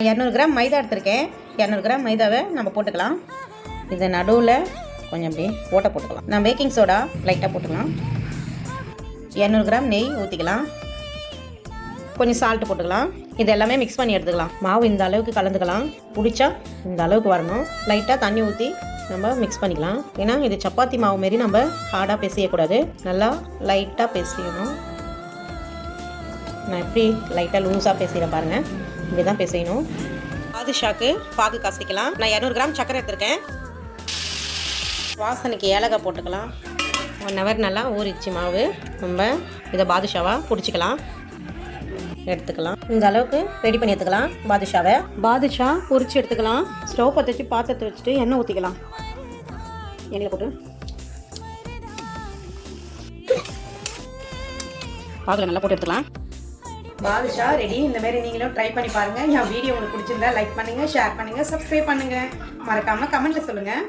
200 gram மைதா எடுத்திருக்கேன். 200 gram மைதாவை நம்ம போட்டுக்கலாம். இதை நடுவில் கொஞ்சம் அப்படியே ஓட்டை போட்டுக்கலாம். நான் பேக்கிங் சோடா லைட்டாக போட்டுக்கலாம். 200 கிராம் நெய் ஊற்றிக்கலாம். கொஞ்சம் சால்ட்டு போட்டுக்கலாம். இது எல்லாமே மிக்ஸ் பண்ணி எடுத்துக்கலாம். மாவு இந்த அளவுக்கு கலந்துக்கலாம். பிடிச்சா இந்த அளவுக்கு வரணும். லைட்டாக தண்ணி ஊற்றி நம்ம மிக்ஸ் பண்ணிக்கலாம். ஏன்னா இது சப்பாத்தி மாவு மாரி நம்ம ஹார்டாக பிசையக்கூடாது. நல்லா லைட்டாக பிசையணும். நான் எப்படி லைட்டாக லூஸாக பேசுகிறேன் பாருங்கள். இப்படி தான் பிசையணும். பாதுஷாக்கு பாகு காசிக்கலாம். நான் 200 கிராம் சக்கரை எடுத்திருக்கேன். வாசனைக்கு ஏலக்காய் போட்டுக்கலாம். 1 ஹவர் நல்லா ஊறிச்சு மாவு. நம்ம இதை பாதுஷாவாக பிடிச்சிக்கலாம். எடுத்துக்கலாம். இந்த அளவுக்கு ரெடி பண்ணி எடுத்துக்கலாம். பாதுஷா பொரிச்சு எடுத்துக்கலாம். ஸ்டவ் பற்ற வச்சு பாத்திரத்தை வச்சுட்டு எண்ணெய் ஊற்றிக்கலாம். எண்ணெயில் போட்டு பாத்திரம் நல்லா போட்டு எடுத்துக்கலாம். பாதுஷா ரெடி. இந்த மாதிரி நீங்களும் ட்ரை பண்ணி பாருங்கள். என் வீடியோ உங்களுக்கு பிடிச்சிருந்தா லைக் பண்ணுங்கள், ஷேர் பண்ணுங்கள், சப்ஸ்கிரைப் பண்ணுங்கள். மறக்காமல் கமெண்ட்டில் சொல்லுங்கள்.